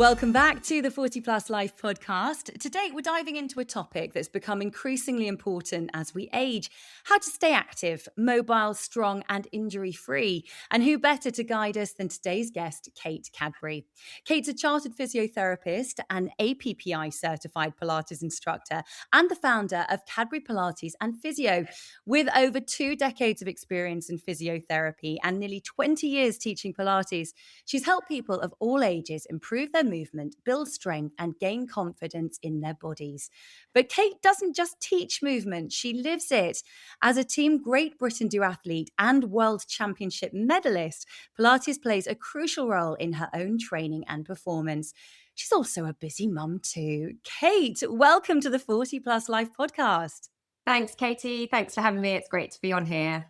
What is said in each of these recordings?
Welcome back to the 40 Plus Life podcast. Today, we're diving into a topic that's become increasingly important as we age: how to stay active, mobile, strong, and injury-free. And who better to guide us than today's guest, Kate Cadbury. Kate's a chartered physiotherapist, an APPI-certified Pilates instructor, and the founder of Cadbury Pilates and Physio. With over 2 decades of experience in physiotherapy and nearly 20 years teaching Pilates, she's helped people of all ages improve their movement, build strength, and gain confidence in their bodies. But Kate doesn't just teach movement, she lives it. As a Team Great Britain duathlete and World Championship medalist, Pilates plays a crucial role in her own training and performance. She's also a busy mum too. Kate, welcome to the 40 Plus Life podcast. Thanks, Katy. Thanks for having me. It's great to be on here.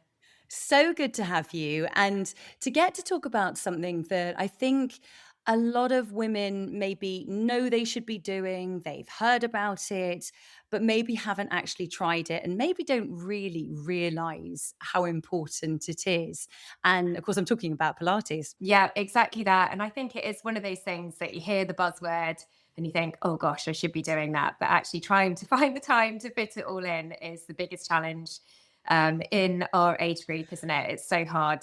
So good to have you and to get to talk about something that I think a lot of women maybe know they should be doing. They've heard about it, but maybe haven't actually tried it and maybe don't really realize how important it is. And of course, I'm talking about Pilates. Yeah, exactly that. And I think it is one of those things that you hear the buzzword and you think, oh gosh, I should be doing that. But actually trying to find the time to fit it all in is the biggest challenge in our age group, isn't it? It's so hard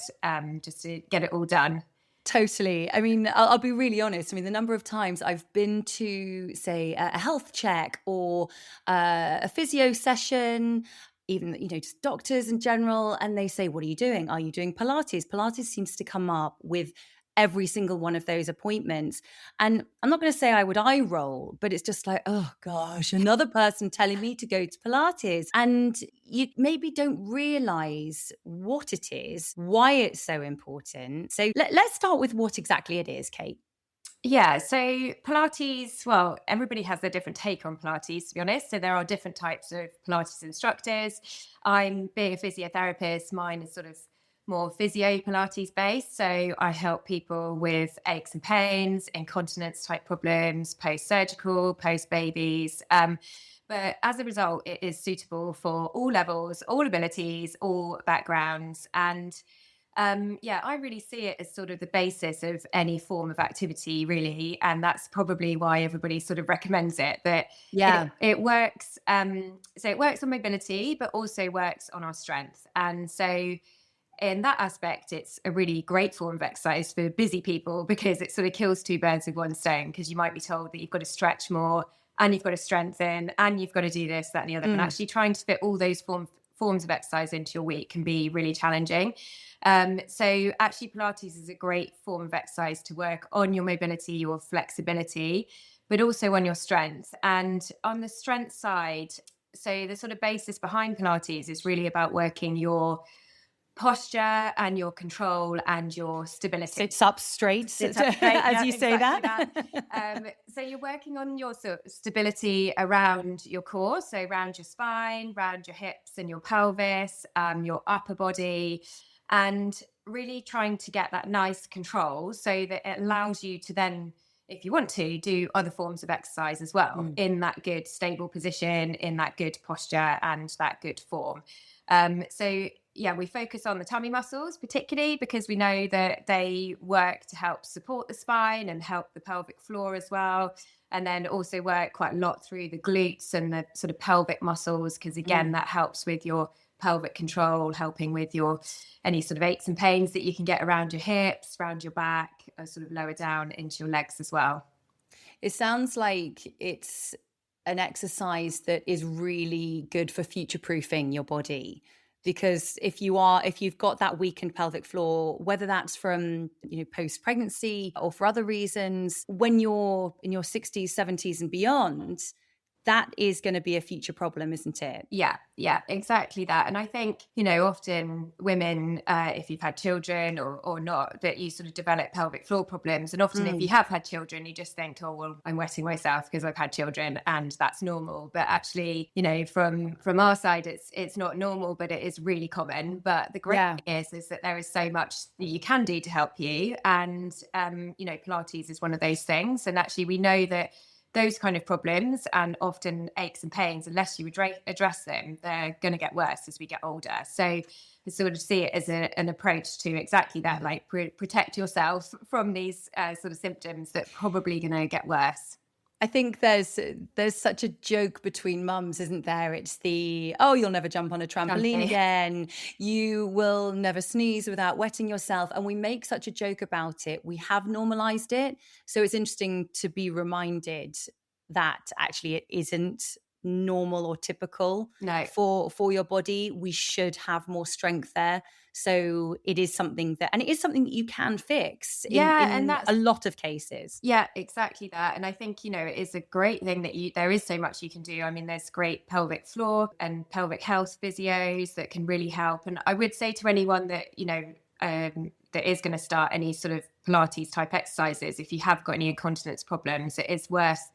just to get it all done. Totally. I mean, I'll be really honest. I mean, the number of times I've been to, say, a health check or a physio session, even, just doctors in general, and they say, what are you doing? Are you doing Pilates? Pilates seems to come up with every single one of those appointments. And I'm not going to say I would eye roll, but it's just like, oh gosh, another person telling me to go to Pilates. And you maybe don't realize what it is, why it's so important. So let's start with what exactly it is, Kate. Yeah, so Pilates, well, everybody has their different take on Pilates, to be honest. So there are different types of Pilates instructors. I'm being a physiotherapist, mine is sort of more physio Pilates based. So I help people with aches and pains, incontinence type problems, post-surgical, post-babies. But as a result, it is suitable for all levels, all abilities, all backgrounds. And I really see it as sort of the basis of any form of activity, really. And that's probably why everybody sort of recommends it. That it works. So it works on mobility, but also works on our strength. And so in that aspect, it's a really great form of exercise for busy people because it sort of kills two birds with one stone, because you might be told that you've got to stretch more and you've got to strengthen and you've got to do this, that and the other. And actually trying to fit all those forms of exercise into your week can be really challenging. So actually Pilates is a great form of exercise to work on your mobility, your flexibility, but also on your strength. And on the strength side, so the sort of basis behind Pilates is really about working your posture and your control and your stability. Sits up straight, as you say that. So you're working on your sort of stability around your core, so around your spine, around your hips and your pelvis, your upper body, and really trying to get that nice control so that it allows you to then, if you want to, do other forms of exercise as well in that good stable position, in that good posture and that good form. We focus on the tummy muscles, particularly because we know that they work to help support the spine and help the pelvic floor as well. And then also work quite a lot through the glutes and the sort of pelvic muscles, because again, that helps with your pelvic control, helping with your any sort of aches and pains that you can get around your hips, around your back, or sort of lower down into your legs as well. It sounds like it's an exercise that is really good for future-proofing your body. Because if you've got that weakened pelvic floor, whether that's from, post-pregnancy or for other reasons, when you're in your 60s, 70s and beyond, that is going to be a future problem, isn't it? Yeah, exactly that. And I think, often women, if you've had children or not, that you sort of develop pelvic floor problems. And often if you have had children, you just think, oh, well, I'm wetting myself because I've had children and that's normal. But actually, from our side, it's not normal, but it is really common. But the great thing is that there is so much that you can do to help you. And, Pilates is one of those things. And actually, we know that those kind of problems and often aches and pains, unless you address them, they're going to get worse as we get older. So I sort of see it as an approach to exactly that, like protect yourself from these sort of symptoms that are probably going to get worse. I think there's such a joke between mums, isn't there? It's the, oh, you'll never jump on a trampoline Jumpy. again. You will never sneeze without wetting yourself. And we make such a joke about it. We have normalized it. So it's interesting to be reminded that actually it isn't normal or typical No. for your body. We should have more strength there. So it is something that, and it is something that you can fix Yeah, and in that's a lot of cases. yeah, exactly that. And I think, it is a great thing that there is so much you can do. I mean, there's great pelvic floor and pelvic health physios that can really help. And I would say to anyone that, that is going to start any sort of Pilates type exercises, if you have got any incontinence problems, it is worth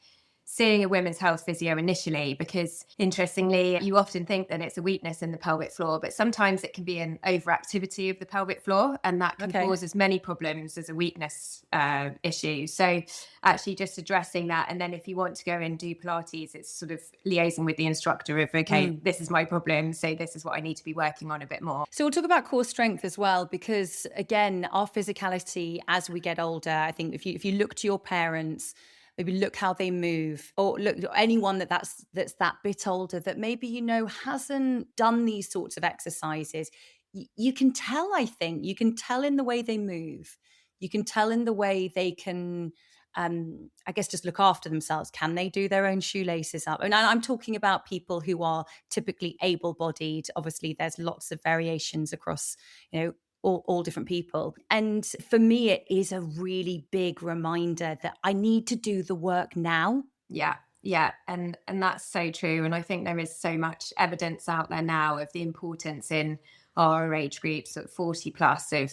seeing a women's health physio initially, because interestingly, you often think that it's a weakness in the pelvic floor, but sometimes it can be an overactivity of the pelvic floor, and that can Okay. cause as many problems as a weakness issue. So actually just addressing that. And then if you want to go and do Pilates, it's sort of liaising with the instructor of, okay, this is my problem, so this is what I need to be working on a bit more. So we'll talk about core strength as well, because again, our physicality as we get older, I think if you look to your parents, maybe look how they move, or look anyone that's that bit older that maybe hasn't done these sorts of exercises, you can tell. I think you can tell in the way they move. You can tell in the way they can. I guess just look after themselves. Can they do their own shoelaces up? And I'm talking about people who are typically able-bodied. Obviously, there's lots of variations across, all different people. And for me, it is a really big reminder that I need to do the work now. Yeah. Yeah, and that's so true. And I think there is so much evidence out there now of the importance in our age groups at 40 plus of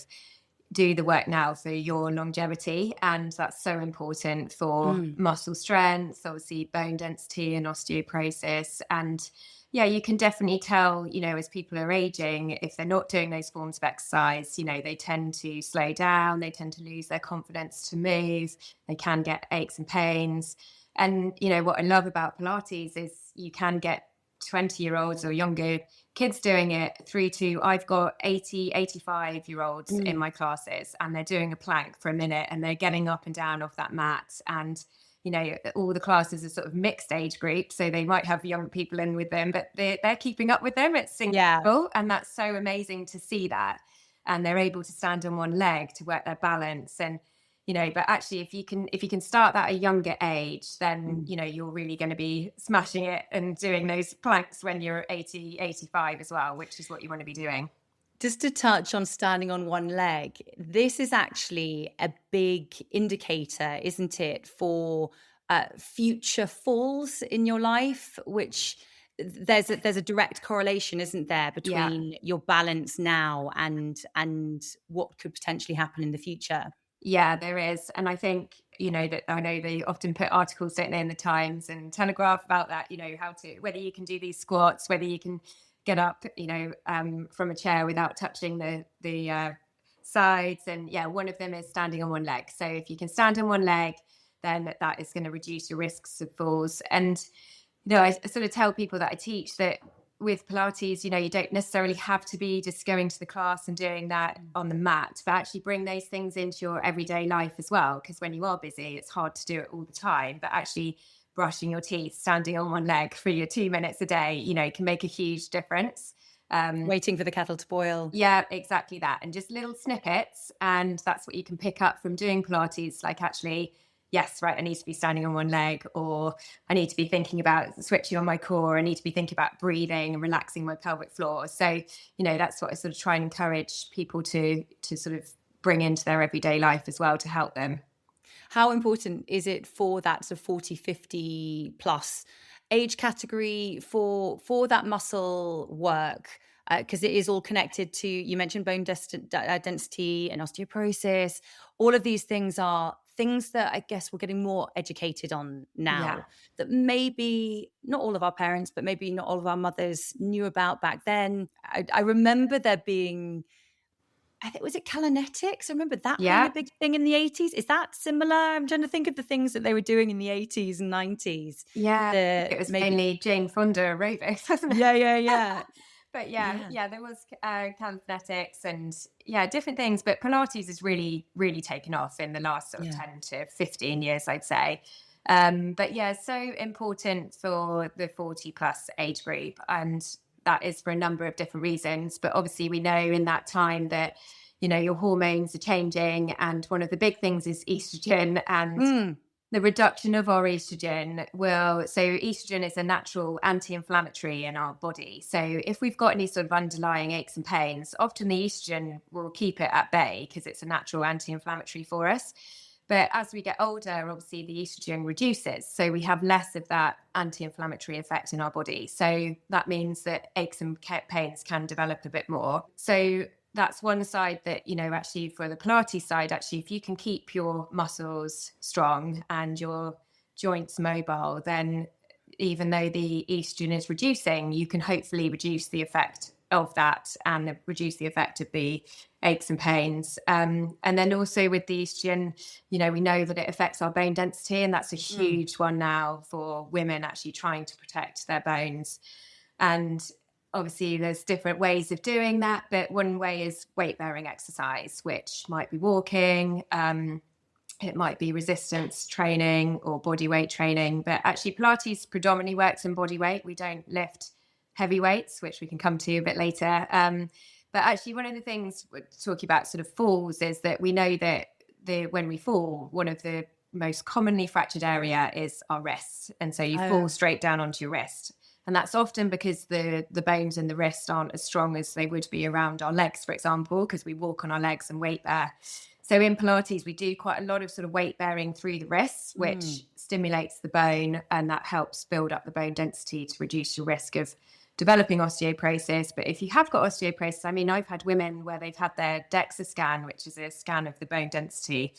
do the work now for your longevity. And that's so important for muscle strength, obviously bone density and osteoporosis. And yeah, you can definitely tell, as people are aging, if they're not doing those forms of exercise, they tend to slow down, they tend to lose their confidence to move, they can get aches and pains. And, what I love about Pilates is you can get 20-year-olds or younger kids doing it through to, I've got 80, 85-year-olds in my classes, and they're doing a plank for a minute and they're getting up and down off that mat. And, all the classes are sort of mixed age group. So they might have young people in with them, but they're keeping up with them. It's incredible. And that's so amazing to see that. And they're able to stand on one leg to work their balance. And but actually if you can start that at a younger age, then you're really going to be smashing it and doing those planks when you're 80, 85 as well, which is what you want to be doing. Just to touch on standing on one leg, this is actually a big indicator, isn't it, for future falls in your life, which there's a direct correlation, isn't there, between your balance now and what could potentially happen in the future. Yeah, there is. And I think, that I know they often put articles, don't they, in the Times and Telegraph about that, whether you can do these squats, whether you can get up, from a chair without touching the sides. And yeah, one of them is standing on one leg. So if you can stand on one leg, then that is going to reduce your risks of falls. And, I sort of tell people that I teach that with Pilates, you don't necessarily have to be just going to the class and doing that on the mat, but actually bring those things into your everyday life as well. Because when you are busy, it's hard to do it all the time, but actually brushing your teeth, standing on one leg for your 2 minutes a day, can make a huge difference. Waiting for the kettle to boil. Yeah, exactly that. And just little snippets. And that's what you can pick up from doing Pilates. Like, actually, yes, right, I need to be standing on one leg, or I need to be thinking about switching on my core. I need to be thinking about breathing and relaxing my pelvic floor. So, that's what I sort of try and encourage people to sort of bring into their everyday life as well to help them. How important is it for that sort of 40, 50 plus age category for that muscle work? Because it is all connected to, you mentioned bone density and osteoporosis. All of these things are things that I guess we're getting more educated on now, that maybe not all of our parents, but maybe not all of our mothers knew about back then. I remember there being I think, was it Kalanetics? I remember that being a Yeah. big thing in the 80s. Is that similar? I'm trying to think of the things that they were doing in the 80s and 90s Yeah, I think that it was maybe. mainly Jane Fonda aerobics, wasn't Yeah, yeah, it? yeah. But yeah, Yeah. yeah, there was calisthenics and yeah, different things. But Pilates has really, really taken off in the last sort of Yeah. 10 to 15 years, I'd say. But yeah, so important for the 40 plus age group. And that is for a number of different reasons. But obviously, we know in that time that, your hormones are changing. And one of the big things is estrogen. And Mm. the reduction of our estrogen so estrogen is a natural anti-inflammatory in our body. So if we've got any sort of underlying aches and pains, often the estrogen will keep it at bay because it's a natural anti-inflammatory for us. But as we get older, obviously the estrogen reduces. So we have less of that anti-inflammatory effect in our body. So that means that aches and pains can develop a bit more. So that's one side that, actually for the Pilates side, actually, if you can keep your muscles strong and your joints mobile, then even though the estrogen is reducing, you can hopefully reduce the effect of that and reduce the effect of the aches and pains. And then also with the estrogen, we know that it affects our bone density, and that's a Mm. huge one now for women actually trying to protect their bones. And obviously there's different ways of doing that, but one way is weight bearing exercise, which might be walking, it might be resistance training or body weight training. But actually Pilates predominantly works in body weight. We don't lift heavy weights, which we can come to a bit later. But actually one of the things we're talking about sort of falls is that we know that when we fall, one of the most commonly fractured area is our wrists, and so you fall Oh, straight down onto your wrist. And that's often because the bones in the wrist aren't as strong as they would be around our legs, for example, because we walk on our legs and weight bear. So in Pilates, we do quite a lot of sort of weight bearing through the wrists, mm. which stimulates the bone, and that helps build up the bone density to reduce your risk of developing osteoporosis. But if you have got osteoporosis, I mean, I've had women where they've had their DEXA scan, which is a scan of the bone density,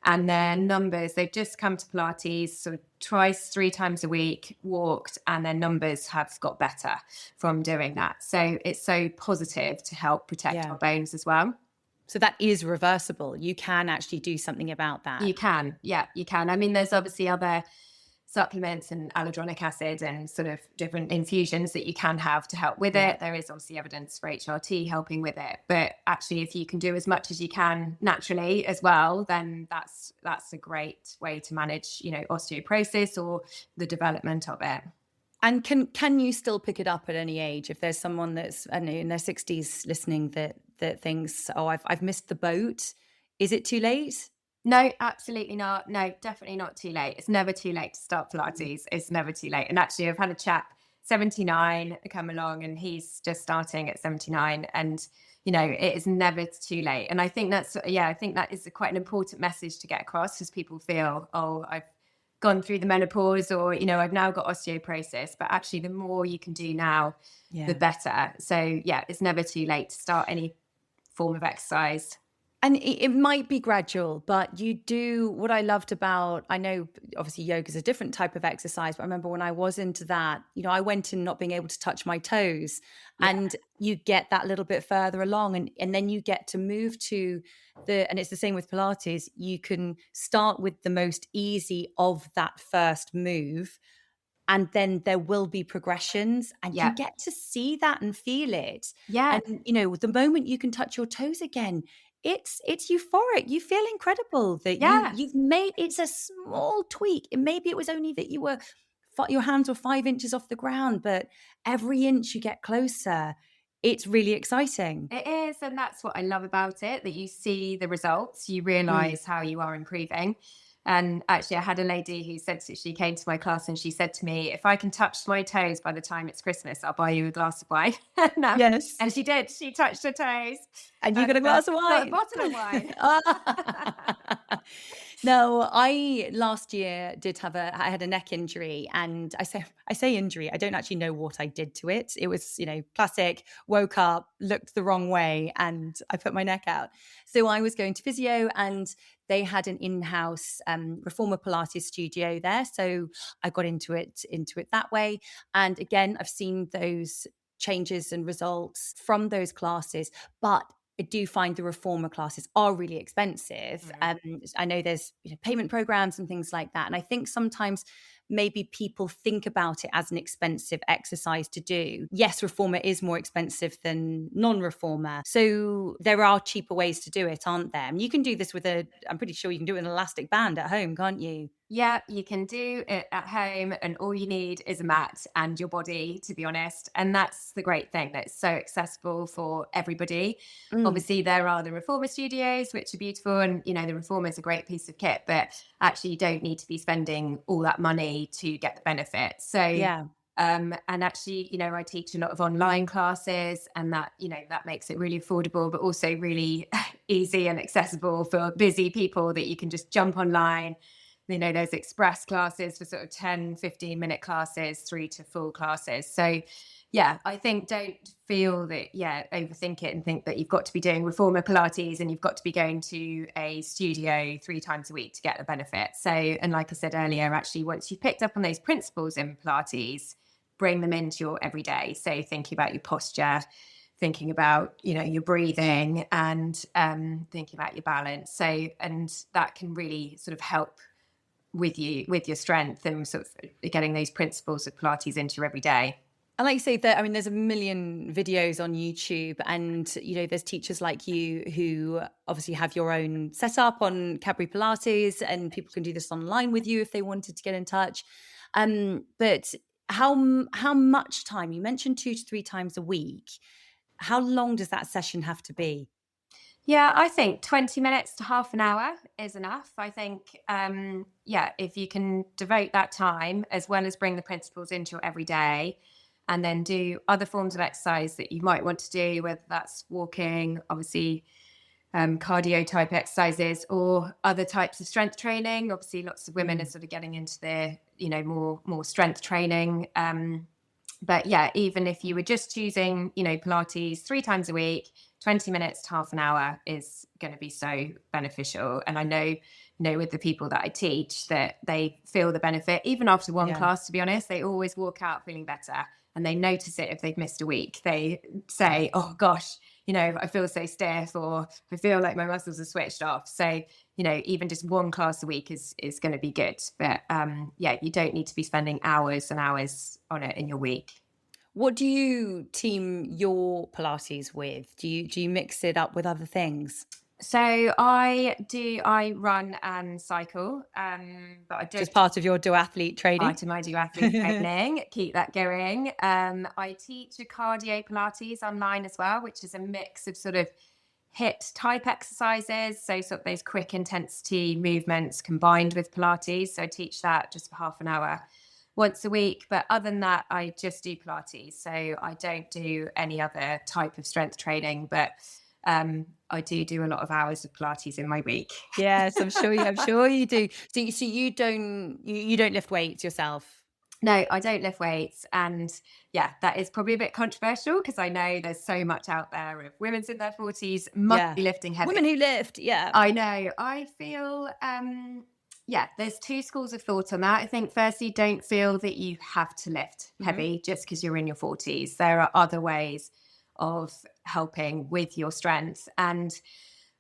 and their numbers, they've just come to Pilates sort of twice, 3 times a week, walked, and their numbers have got better from doing that. So it's so positive to help protect Yeah. our bones as well. So that is reversible. You can actually do something about that. You can. Yeah, you can. I mean, there's obviously other supplements and hyaluronic acid and sort of different infusions that you can have to help with Yeah. it. There is obviously evidence for HRT helping with it. But actually, if you can do as much as you can naturally as well, then that's a great way to manage, osteoporosis or the development of it. And can you still pick it up at any age? If there's someone that's, I don't know, in their 60s listening that thinks, oh, I've missed the boat, is it too late? No, absolutely not. No, definitely not too late. It's never too late to start Mm. Pilates. It's never too late. And actually, I've had a chap, 79, come along, and he's just starting at 79. And, it is never too late. And I think I think that is quite an important message to get across, because people feel, oh, I've gone through the menopause, or, I've now got osteoporosis. But actually, the more you can do now, the Yeah. better. So, yeah, it's never too late to start any form of exercise. And it might be gradual, but you do what I loved about, I know obviously yoga is a different type of exercise, but I remember when I was into that, I went in not being able to touch my toes, Yeah, and you get that little bit further along, and then you get to move to and it's the same with Pilates. You can start with the most easy of that first move, and then there will be progressions, and you yeah, get to see that and feel it. yeah, And the moment you can touch your toes again, it's euphoric. You feel incredible that yeah. you've made, it's a small tweak, and maybe it was only that your hands were 5 inches off the ground, but every inch you get closer, it's really exciting. It is, and that's what I love about it, that you see the results, you Mm. realize how you are improving. And actually, I had a lady who said, she came to my class and she said to me, if I can touch my toes by the time it's Christmas, I'll buy you a glass of wine. and, um, Yes. and she did. She touched her toes And you and got a glass of got a wine. bottle of wine. No, I last year I had a neck injury, and I say injury, I don't actually know what I did to it. It was, classic, woke up, looked the wrong way, and I put my neck out. So I was going to physio, and they had an in-house reformer Pilates studio there. So I got into it that way. And again, I've seen those changes and results from those classes. But I do find the reformer classes are really expensive. I know there's payment programs and things like that. And I think sometimes maybe people think about it as an expensive exercise to do. Yes, reformer is more expensive than non-reformer. So there are cheaper ways to do it, aren't there? And you can do this with I'm pretty sure you can do it with an elastic band at home, can't you? Yeah, you can do it at home, and all you need is a mat and your body, to be honest. And that's the great thing, that it's so accessible for everybody. Mm, Obviously, there are the reformer studios, which are beautiful, and the reformer is a great piece of kit, but actually, you don't need to be spending all that money to get the benefit. So, yeah. and actually, I teach a lot of online classes, and that makes it really affordable, but also really easy and accessible for busy people, that you can just jump online. There's express classes for sort of 10-15 minute classes through to full classes. So yeah, I think don't feel that, overthink it and think that you've got to be doing reformer Pilates and you've got to be going to a studio 3 times a week to get the benefit. So, and like I said earlier, actually, once you've picked up on those principles in Pilates, bring them into your everyday. So thinking about your posture, thinking about your breathing, and thinking about your balance. So, and that can really sort of help with your strength, and sort of getting those principles of Pilates into your everyday. And like you say, that there's a million videos on YouTube, and there's teachers like you who obviously have your own setup on Cadbury Pilates, and people can do this online with you if they wanted to get in touch. But how much time? You mentioned 2 to 3 times a week. How long does that session have to be? Yeah, I think 20 minutes to half an hour is enough. I think, if you can devote that time, as well as bring the principles into your everyday, and then do other forms of exercise that you might want to do, whether that's walking, obviously, cardio type exercises, or other types of strength training. Obviously, lots of women are sort of getting into their, more strength training. But yeah, even if you were just choosing, Pilates 3 times a week, 20 minutes to half an hour is going to be so beneficial. And I know, with the people that I teach, that they feel the benefit even after one Yeah. class. To be honest, they always walk out feeling better, and they notice it if they've missed a week. They say, "Oh gosh, I feel so stiff, or I feel like my muscles are switched off." So, even just one class a week is going to be good. But you don't need to be spending hours and hours on it in your week. What do you team your Pilates with? Do you mix it up with other things? So I run and cycle, but I don't Just part of your duathlete training? part of my duathlete training, keep that going. I teach a cardio Pilates online as well, which is a mix of sort of HIIT type exercises. So sort of those quick intensity movements combined with Pilates. So I teach that just for half an hour once a week. But other than that, I just do Pilates. So I don't do any other type of strength training, but I do a lot of hours of Pilates in my week. Yes, I'm sure you do. So you don't lift weights yourself? No, I don't lift weights. And yeah, that is probably a bit controversial, because I know there's so much out there of women's in their 40s must Yeah. be lifting heavy. Women who lift, yeah. I know. I feel, there's two schools of thought on that. I think, firstly, don't feel that you have to lift heavy just because you're in your 40s. There are other ways of helping with your strength. And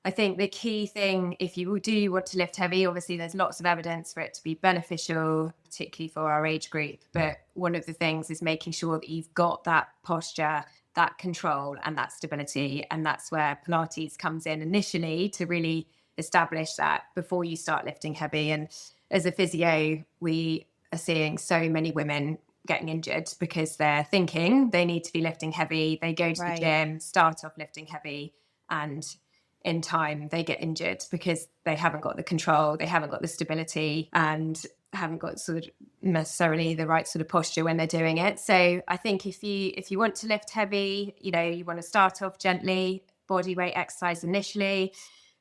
I think the key thing, if you do want to lift heavy, obviously there's lots of evidence for it to be beneficial, particularly for our age group. But one of the things is making sure that you've got that posture, that control, and that stability. And that's where Pilates comes in initially, to really establish that before you start lifting heavy. And as a physio, we are seeing so many women getting injured because they're thinking they need to be lifting heavy. They go to the Right. gym, start off lifting heavy, and in time they get injured because they haven't got the control, they haven't got the stability, and haven't got sort of necessarily the right sort of posture when they're doing it. So I think if you want to lift heavy, you want to start off gently, body weight exercise initially.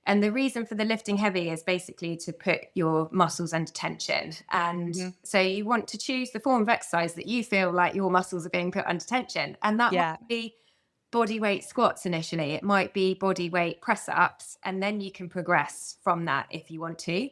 And the reason for the lifting heavy is basically to put your muscles under tension. And so you want to choose the form of exercise that you feel like your muscles are being put under tension. And that Yeah. might be body weight squats initially. It might be body weight press ups. And then you can progress from that if you want to.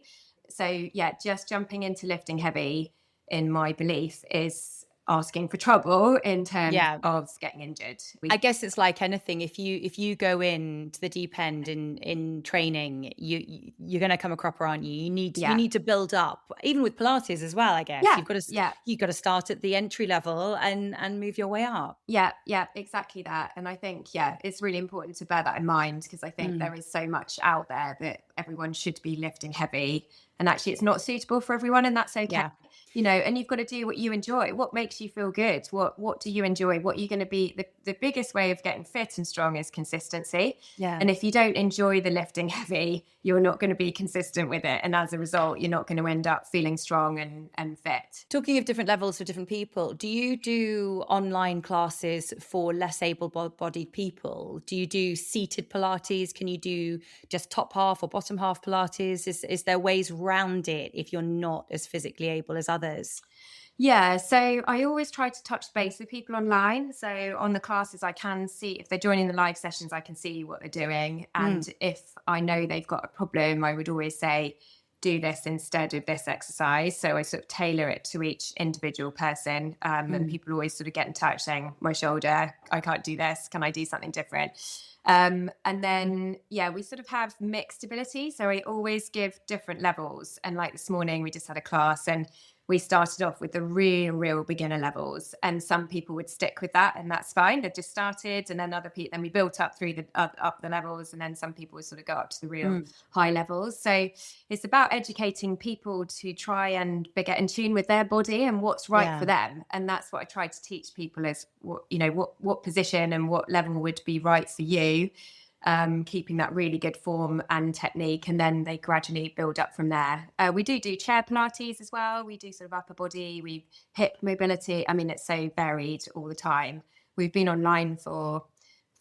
So yeah, just jumping into lifting heavy, in my belief, is asking for trouble in terms Yeah. of getting injured. I guess it's like anything. If you go into the deep end in training, you're going to come a cropper, aren't you? You Yeah. need to build up. Even with Pilates as well, I guess Yeah. Yeah. you've got to start at the entry level and move your way up. Yeah, yeah, exactly that. And I think, yeah, it's really important to bear that in mind, because I think Mm, there is so much out there that everyone should be lifting heavy. And actually, it's not suitable for everyone, and that's okay. yeah, And you've got to do what you enjoy. What makes you feel good? What do you enjoy? What are you going to be? The biggest way of getting fit and strong is consistency. yeah. And if you don't enjoy the lifting heavy, you're not going to be consistent with it. And as a result, you're not going to end up feeling strong and fit. Talking of different levels for different people, do you do online classes for less able-bodied people? Do you do seated Pilates? Can you do just top half or bottom half Pilates? Is there ways round it if you're not as physically able as others? Yeah, so I always try to touch base with people online. So on the classes, I can see if they're joining the live sessions, I can see what they're doing. Mm, And if I know they've got a problem, I would always say, do this instead of this exercise. So I sort of tailor it to each individual person. And mm. people always sort of get in touch saying, my shoulder, I can't do this. Can I do something different? And then, yeah, we sort of have mixed ability. So I always give different levels. And like this morning, we just had a class and we started off with the real beginner levels, and some people would stick with that, and that's fine. They just started, and then other people, then we built up through the up the levels, and then some people would sort of go up to the real Mm. high levels. So it's about educating people to try and get in tune with their body and what's right Yeah. for them, and that's what I try to teach people is what position and what level would be right for you. Keeping that really good form and technique, and then they gradually build up from there. We do chair Pilates as well. We do sort of upper body, we hip mobility. I mean, it's so varied all the time. We've been online for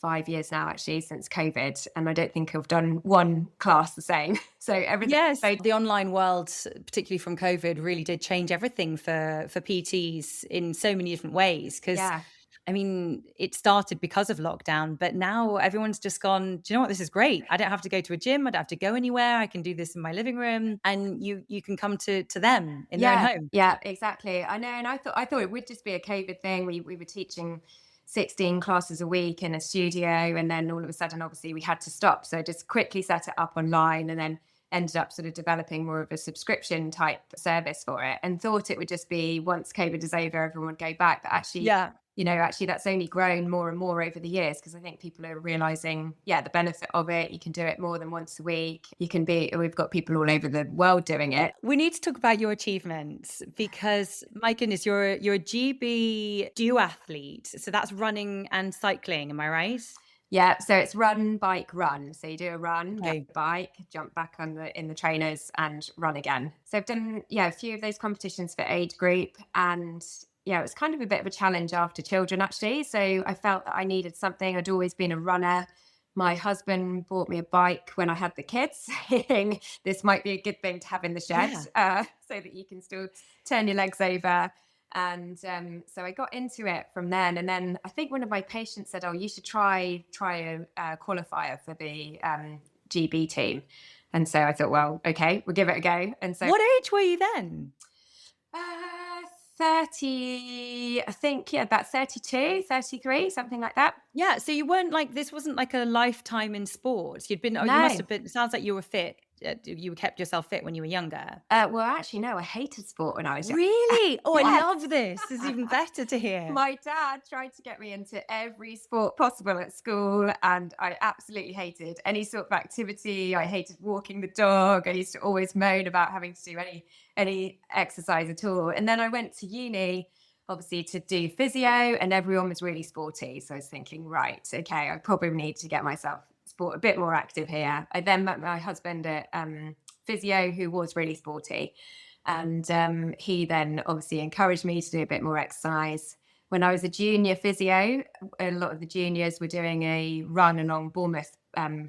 5 years now, actually, since COVID, and I don't think I've done one class the same. So everything. Yes, So the online world, particularly from COVID, really did change everything for PTs in so many different ways. Because yeah, I mean, it started because of lockdown, but now everyone's just gone, do you know what? This is great. I don't have to go to a gym. I don't have to go anywhere. I can do this in my living room, and you can come to them in their own yeah, home. yeah, exactly. I know, and I thought it would just be a COVID thing. We were teaching 16 classes a week in a studio, and then all of a sudden, obviously, we had to stop. So I just quickly set it up online, and then ended up sort of developing more of a subscription type service for it, and thought it would just be once COVID is over, everyone would go back. But actually, Yeah. actually that's only grown more and more over the years, because I think people are realizing, yeah, the benefit of it. You can do it more than once a week. We've got people all over the world doing it. We need to talk about your achievements because, my goodness, you're a GB duathlete. So that's running and cycling. Am I right? Yeah, so it's run, bike, run. So you do a run, get Okay. a bike, jump back in the trainers and run again. So I've done, yeah, a few of those competitions for age group, and yeah, it was kind of a bit of a challenge after children, actually. So I felt that I needed something. I'd always been a runner. My husband bought me a bike when I had the kids, saying this might be a good thing to have in the shed, Yeah. so that you can still turn your legs over. And so I got into it from then. And then I think one of my patients said, "Oh, you should try a qualifier for the GB team." And so I thought, well, okay, we'll give it a go. And so What age were you then? uh, 30, I think, yeah, about 32, 33, something like that. Yeah. So you weren't like, this wasn't like a lifetime in sports. You must No. have been, it sounds like you were fit. You kept yourself fit when you were younger. Well, actually, no, I hated sport when I was young. Really? Oh, I Yes. love this. This is even better to hear. My dad tried to get me into every sport possible at school, and I absolutely hated any sort of activity. I hated walking the dog. I used to always moan about having to do any exercise at all. And then I went to uni, obviously, to do physio, and everyone was really sporty. So I was thinking, right, okay, I probably need to get myself a bit more active here. I then met my husband at physio, who was really sporty. And he then obviously encouraged me to do a bit more exercise. When I was a junior physio, a lot of the juniors were doing a run along Bournemouth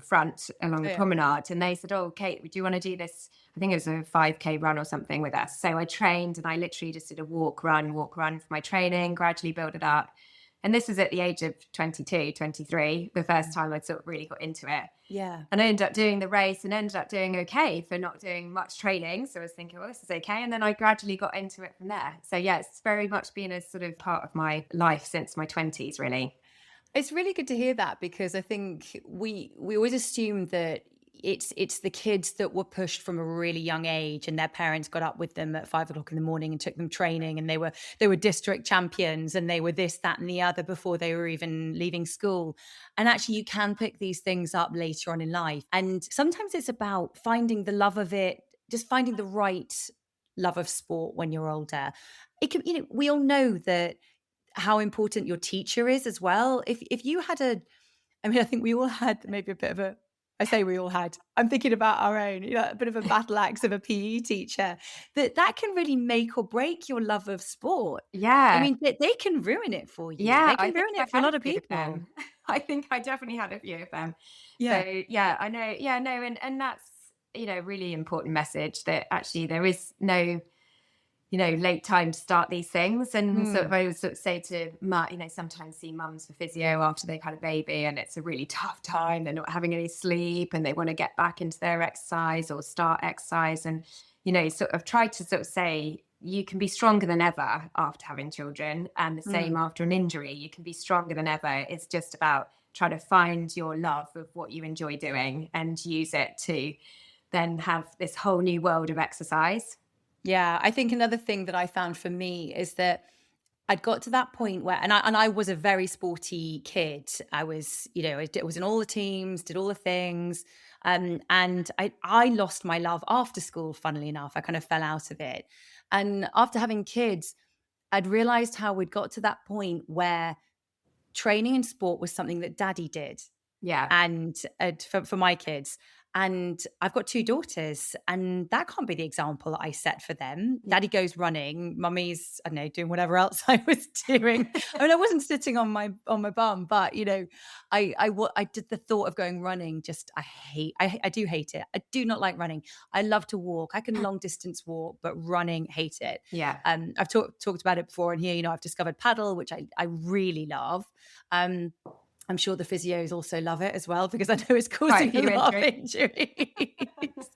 front along the promenade. And they said, "Oh, Kate, do you want to do this?" I think it was a 5K run or something with us. So I trained, and I literally just did a walk, run for my training, gradually build it up. And this was at the age of 22, 23, the first time I sort of really got into it. Yeah. And I ended up doing the race and ended up doing okay for not doing much training. So I was thinking, well, this is okay. And then I gradually got into it from there. So yeah, it's very much been a sort of part of my life since my 20s, really. It's really good to hear that, because I think we always assume that it's the kids that were pushed from a really young age, and their parents got up with them at 5 o'clock in the morning and took them training, and they were district champions, and they were this, that, and the other before they were even leaving school. And actually, you can pick these things up later on in life, and sometimes it's about finding the love of it, just finding the right love of sport when you're older. It can, we all know that how important your teacher is as well. If you had I think we all had maybe a bit of I say we all had, I'm thinking about our own, a bit of a battle axe of a PE teacher, that can really make or break your love of sport. I Yeah. mean, they can ruin it for you. Yeah. They I can think ruin I it for a had lot a of few of people. them. I think I definitely had a few of them. Yeah. So yeah, I know. Yeah, no. And that's, really important message that actually there is no, late time to start these things. And sort of, Mm. I always sort of say to sometimes see mums for physio after they've had a baby and it's a really tough time. They're not having any sleep and they want to get back into their exercise or start exercise. And, sort of try to sort of say, you can be stronger than ever after having children, and the same Mm. after an injury. You can be stronger than ever. It's just about trying to find your love of what you enjoy doing and use it to then have this whole new world of exercise. Yeah, I think another thing that I found for me is that I'd got to that point where, and I was a very sporty kid. I was, I was in all the teams, did all the things, and I lost my love after school. Funnily enough, I kind of fell out of it, and after having kids, I'd realized how we'd got to that point where training and sport was something that Daddy did, Yeah. and for my kids. And I've got two daughters, and that can't be the example that I set for them. Yeah. Daddy goes running, mummy's, I don't know, doing whatever else I was doing. I mean, I wasn't sitting on my bum, but I did the thought of going running. Just I do hate it. I do not like running. I love to walk. I can long distance walk, but running, hate it. Yeah. I've talked about it before, and here, I've discovered paddle, which I really love. I'm sure the physios also love it as well, because I know it's Quite causing a a few lot of injuries. injuries.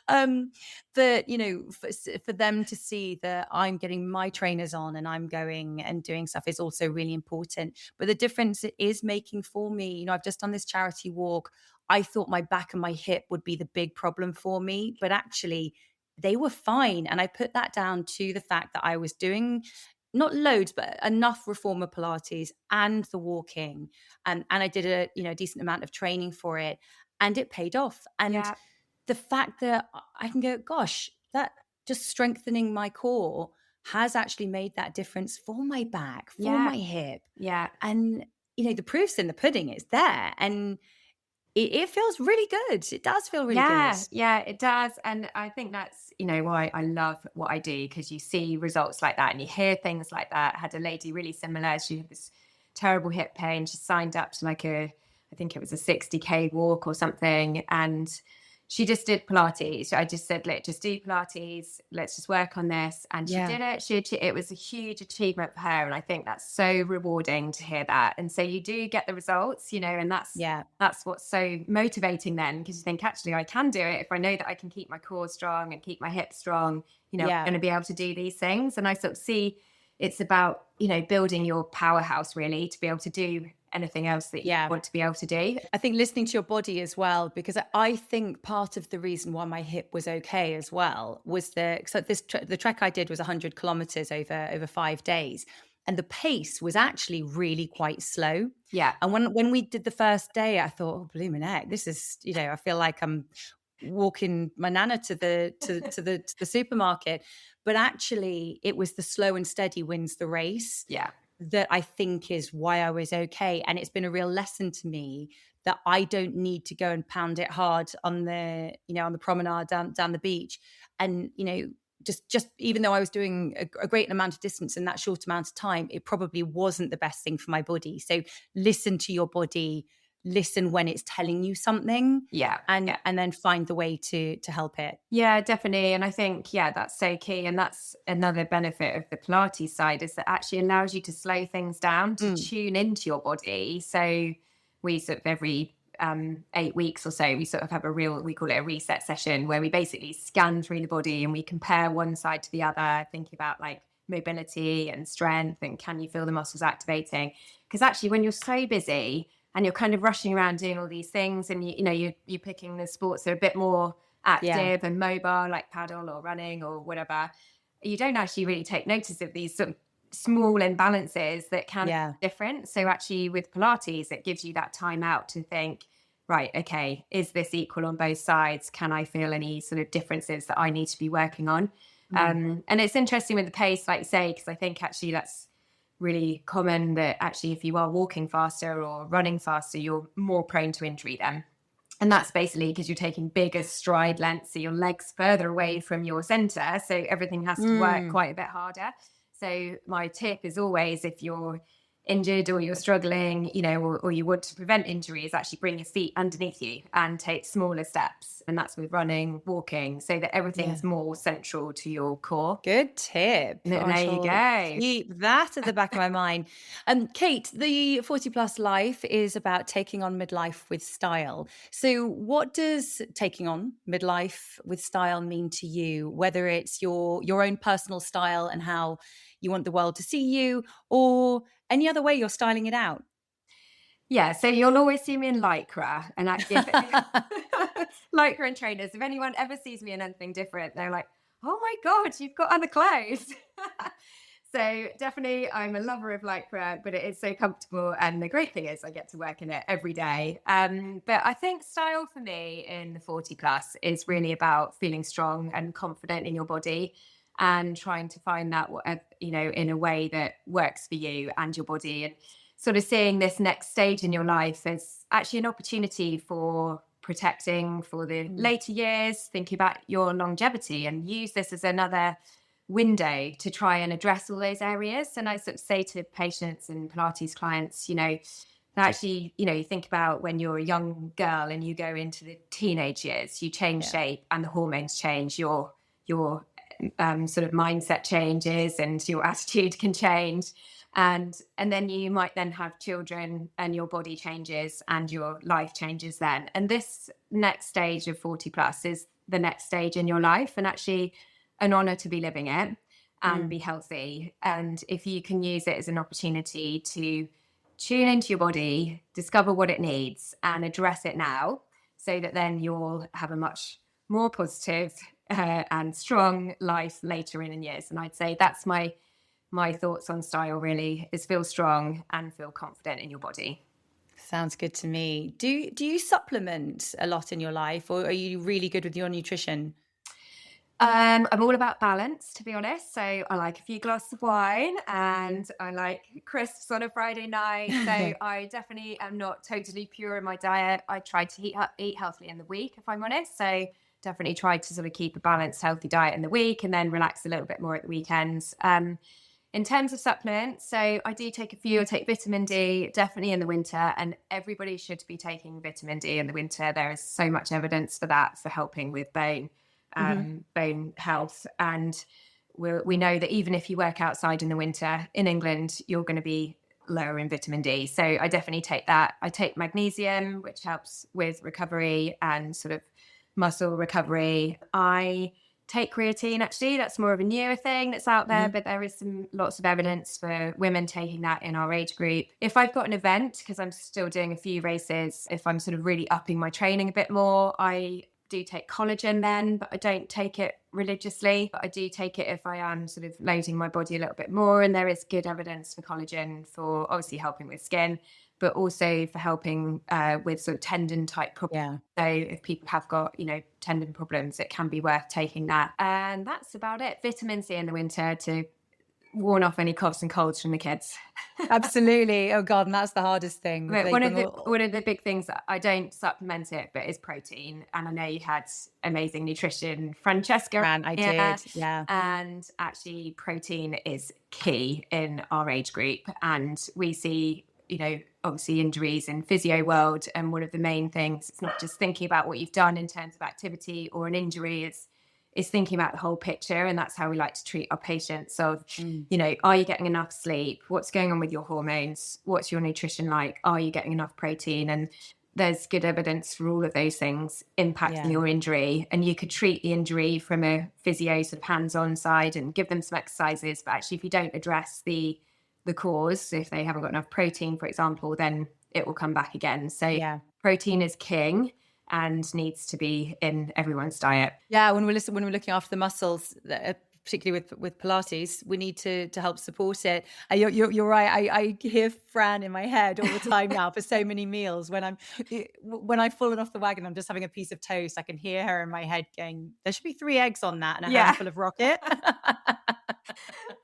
But for them to see that I'm getting my trainers on and I'm going and doing stuff is also really important. But the difference it is making for me, I've just done this charity walk. I thought my back and my hip would be the big problem for me, but actually they were fine. And I put that down to the fact that I was doing not loads, but enough reformer Pilates and the walking. And I did a decent amount of training for it, and it paid off. And Yeah. the fact that I can go, gosh, that just strengthening my core has actually made that difference for my back, for Yeah. my hip. Yeah. And, the proof's in the pudding, it's there. And it feels really good. It does feel really good. Yeah. Yeah, it does. And I think that's, why I love what I do, because you see results like that and you hear things like that. I had a lady really similar. She had this terrible hip pain. She signed up to I think it was a 60K walk or something. And she just did Pilates. I just said, let's just do Pilates. Let's just work on this. And she Yeah. did it. It was a huge achievement for her. And I think that's so rewarding to hear that. And so you do get the results, and that's what's so motivating then, because you think, actually, I can do it. If I know that I can keep my core strong and keep my hips strong, I'm going to be able to do these things. And I sort of see it's about, building your powerhouse, really, to be able to do anything else that you want to be able to do. I think listening to your body as well, because I think part of the reason why my hip was okay as well was the trek I did was 100 kilometers over 5 days. And the pace was actually really quite slow. Yeah. And when we did the first day, I thought, oh, blooming heck, this is, I feel like I'm walking my nana to the supermarket. But actually, it was the slow and steady wins the race. Yeah. That I think is why I was okay. And it's been a real lesson to me that I don't need to go and pound it hard on the promenade down the beach. And, just even though I was doing a great amount of distance in that short amount of time, it probably wasn't the best thing for my body. So listen to your body, listen when it's telling you something, Yeah. and then find the way to help it. Yeah, definitely. And I think, yeah, that's so key. And that's another benefit of the Pilates side, is that actually allows you to slow things down, to tune into your body. So we sort of every 8 weeks or so, we sort of have we call it a reset session, where we basically scan through the body and we compare one side to the other, thinking about like mobility and strength and can you feel the muscles activating? Because actually when you're so busy and you're kind of rushing around doing all these things, and you're picking the sports that are a bit more Yeah. active and mobile, like paddle or running or whatever, you don't actually really take notice of these sort of small imbalances that can Yeah. be different. So actually with Pilates, it gives you that time out to think, right, okay, is this equal on both sides? Can I feel any sort of differences that I need to be working on? And it's interesting with the pace, like you say, because I think actually that's really common, that actually if you are walking faster or running faster, you're more prone to injury then. And that's basically because you're taking bigger stride lengths, so your legs further away from your center. So everything has to work quite a bit harder. So my tip is always, if you're injured or you're struggling, or you want to prevent injury, is actually bring your feet underneath you and take smaller steps. And that's with running, walking, so that everything's more central to your core. Good tip. I There you shall go. keep that at the back of my mind. Kate, the 40 plus life is about taking on midlife with style. So what does taking on midlife with style mean to you? Whether it's your own personal style and how you want the world to see you, or any other way you're styling it out? Yeah, so you'll always see me in lycra, and actually, lycra and trainers. If anyone ever sees me in anything different, they're like, "Oh my god, you've got other clothes." So definitely, I'm a lover of lycra, but it is so comfortable, and the great thing is I get to work in it every day. But I think style for me in the 40 plus is really about feeling strong and confident in your body, and trying to find that in a way that works for you and your body, and sort of seeing this next stage in your life as actually an opportunity for protecting for the later years, thinking about your longevity, and use this as another window to try and address all those areas. And I sort of say to patients and Pilates clients, actually, you think about when you're a young girl and you go into the teenage years, you change shape and the hormones change, your sort of mindset changes and your attitude can change. And then you might then have children and your body changes and your life changes then. And this next stage of 40 plus is the next stage in your life, and actually an honor to be living it and be healthy. And if you can use it as an opportunity to tune into your body, discover what it needs and address it now, so that then you'll have a much more positive and strong life later in years. And I'd say that's my thoughts on style, really, is feel strong and feel confident in your body. Sounds good to me. Do you supplement a lot in your life, or are you really good with your nutrition? I'm all about balance, to be honest. So I like a few glasses of wine and I like crisps on a Friday night. So I definitely am not totally pure in my diet. I try to eat healthily in the week, if I'm honest. So definitely try to sort of keep a balanced, healthy diet in the week and then relax a little bit more at the weekends. In terms of supplements, so I do take a few. I take vitamin D, definitely in the winter, and everybody should be taking vitamin D in the winter. There is so much evidence for that, for helping with bone health. And we know that even if you work outside in the winter in England, you're going to be lower in vitamin D. So I definitely take that. I take magnesium, which helps with recovery and sort of muscle recovery. I take creatine, actually. That's more of a newer thing that's out there, but there is lots of evidence for women taking that in our age group. If I've got an event, because I'm still doing a few races, if I'm sort of really upping my training a bit more, I do take collagen then, but I don't take it religiously. But I do take it if I am sort of loading my body a little bit more. And there is good evidence for collagen for obviously helping with skin, but also for helping with sort of tendon type problems. So if people have got, tendon problems, it can be worth taking that. And that's about it. Vitamin C in the winter to warn off any coughs and colds from the kids. Absolutely. Oh God, and that's the hardest thing. But one of the big things that I don't supplement it, but is protein. And I know you had amazing nutrition, Francesca. I did, yeah. And actually protein is key in our age group. And we see obviously injuries in physio world. And one of the main things, it's not just thinking about what you've done in terms of activity or an injury, it's thinking about the whole picture. And that's how we like to treat our patients. So, are you getting enough sleep? What's going on with your hormones? What's your nutrition like? Are you getting enough protein? And there's good evidence for all of those things impacting your injury. And you could treat the injury from a physio sort of hands-on side and give them some exercises. But actually, if you don't address the cause, so if they haven't got enough protein, for example, then it will come back again. So protein is king and needs to be in everyone's diet. Yeah, when we're looking after the muscles, particularly with Pilates, we need to help support it. You're right. I hear Fran in my head all the time now for so many meals. When I've fallen off the wagon, I'm just having a piece of toast. I can hear her in my head going, "There should be 3 eggs on that and a handful of rocket."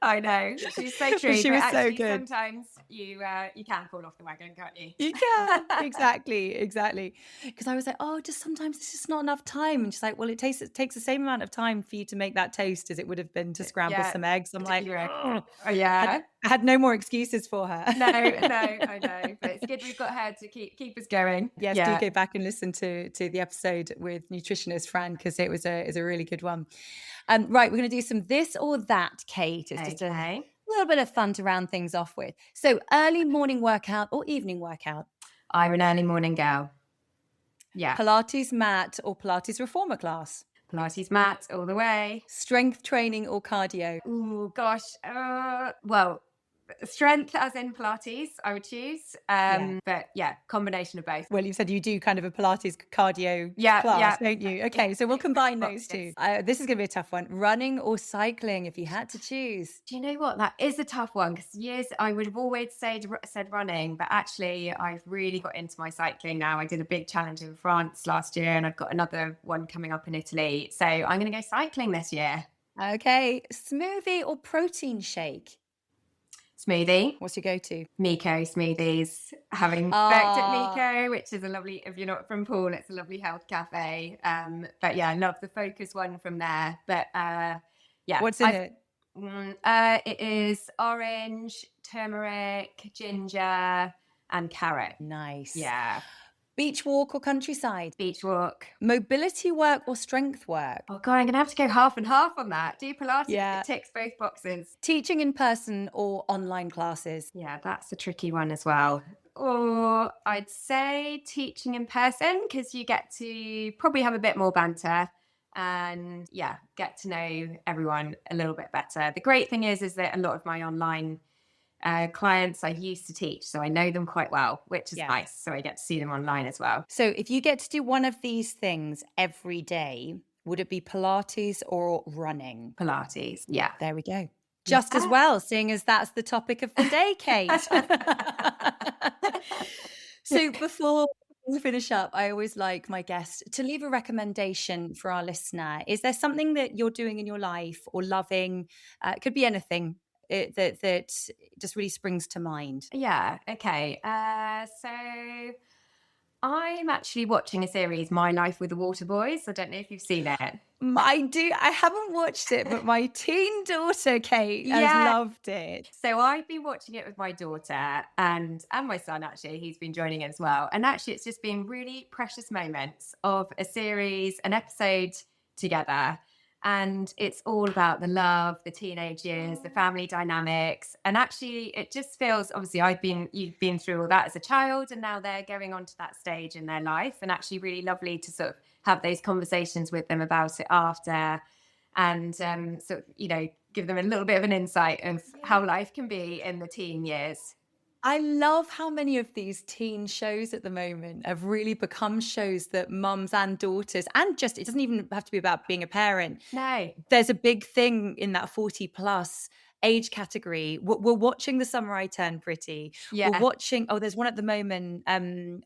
I know, she's so true. But she was so actually, good. Sometimes you can fall off the wagon, can't you? You can, exactly. Because I was like, "Oh, just sometimes it's just not enough time." And she's like, "Well, it takes the same amount of time for you to make that toast as it would have been to scramble some eggs." I'm like, "Oh yeah." I had no more excuses for her. No, I know, but it's good we've got her to keep us going. Yes, do go back and listen to the episode with nutritionist Fran, because it was a really good one. Right, we're going to do some this or that, Kate. It's just a little bit of fun to round things off with. So, early morning workout or evening workout? I'm an early morning gal. Yeah. Pilates mat or Pilates reformer class? Pilates mat all the way. Strength training or cardio? Oh gosh. Well, strength as in Pilates, I would choose. But combination of both. Well, you said you do kind of a Pilates cardio class, don't you? Okay, so we'll combine those two. This is going to be a tough one. Running or cycling, if you had to choose? Do you know what? That is a tough one, because years I would have always said running, but actually I've really got into my cycling now. I did a big challenge in France last year, and I've got another one coming up in Italy. So I'm going to go cycling this year. Okay, smoothie or protein shake? Smoothie. What's your go-to? Miko smoothies. Having worked at Miko, which is a lovely, if you're not from Poole, it's a lovely health cafe. But I love the Focus one from there. But what's in it? It is orange, turmeric, ginger, and carrot. Nice. Yeah. Beach walk or countryside? Beach walk. Mobility work or strength work? Oh God, I'm going to have to go half and half on that. Do Pilates, it ticks both boxes. Teaching in person or online classes? Yeah, that's a tricky one as well. Or I'd say teaching in person, because you get to probably have a bit more banter and get to know everyone a little bit better. The great thing is that a lot of my online clients I used to teach, so I know them quite well, which is nice. So I get to see them online as well. So if you get to do one of these things every day, would it be Pilates or running? Pilates. Yeah. There we go. Just as well, seeing as that's the topic of the day, Kate. So before we finish up, I always like my guest to leave a recommendation for our listener. Is there something that you're doing in your life or loving? It could be anything. That just really springs to mind. Yeah. Okay. So I'm actually watching a series, My Life with the Water Boys. I don't know if you've seen it. I do. I haven't watched it, but my teen daughter, Kate, has loved it. So I've been watching it with my daughter and my son, actually. He's been joining it as well. And actually, it's just been really precious moments of a series, an episode together. And it's all about the love, the teenage years, the family dynamics. And actually, it just feels, obviously, you've been through all that as a child, and now they're going on to that stage in their life. And actually really lovely to sort of have those conversations with them about it after, and give them a little bit of an insight of how life can be in the teen years. I love how many of these teen shows at the moment have really become shows that mums and daughters, and just, it doesn't even have to be about being a parent. No. There's a big thing in that 40 plus age category. We're watching The Summer I Turned Pretty. Yeah. We're watching, there's one at the moment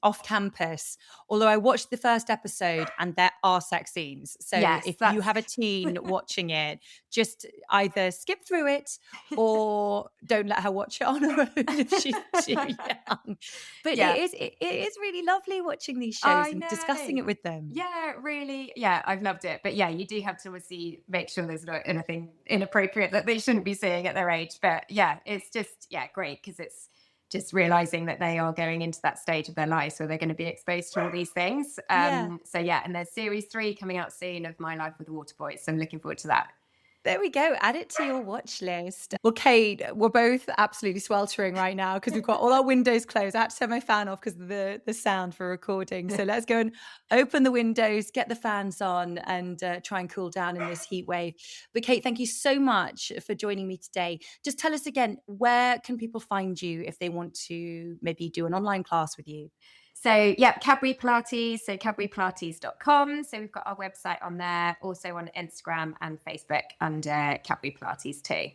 Off Campus, although I watched the first episode and there are sex scenes. So if you have a teen watching it, just either skip through it or don't let her watch it on her own if she's too young. But it is really lovely watching these shows and discussing it with them. Yeah, really. Yeah, I've loved it. But you do have to obviously make sure there's not anything inappropriate that they shouldn't be seeing at their age. But it's just great, because just realizing that they are going into that stage of their life where they're going to be exposed to all these things. Yeah. So yeah, and there's series 3 coming out soon of My Life with the Water Boys. So I'm looking forward to that. There we go. Add it to your watch list. Well, Kate, we're both absolutely sweltering right now because we've got all our windows closed. I had to turn my fan off because of the sound for recording. So let's go and open the windows, get the fans on, and try and cool down in this heat wave. But Kate, thank you so much for joining me today. Just tell us again, where can people find you if they want to maybe do an online class with you? So yeah, Cadbury Pilates, so cadburypilates.com. So we've got our website on there, also on Instagram and Facebook under Cadbury Pilates too.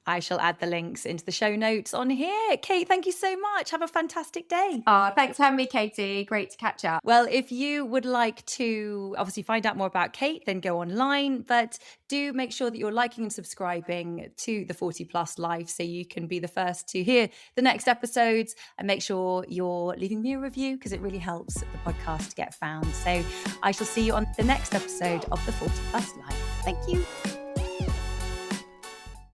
I shall add the links into the show notes on here. Kate, thank you so much. Have a fantastic day. Oh, thanks for having me, Katy. Great to catch up. Well, if you would like to obviously find out more about Kate, then go online. But do make sure that you're liking and subscribing to the 40 Plus Life so you can be the first to hear the next episodes, and make sure you're leaving me a review because it really helps the podcast to get found. So I shall see you on the next episode of the 40 Plus Life. Thank you.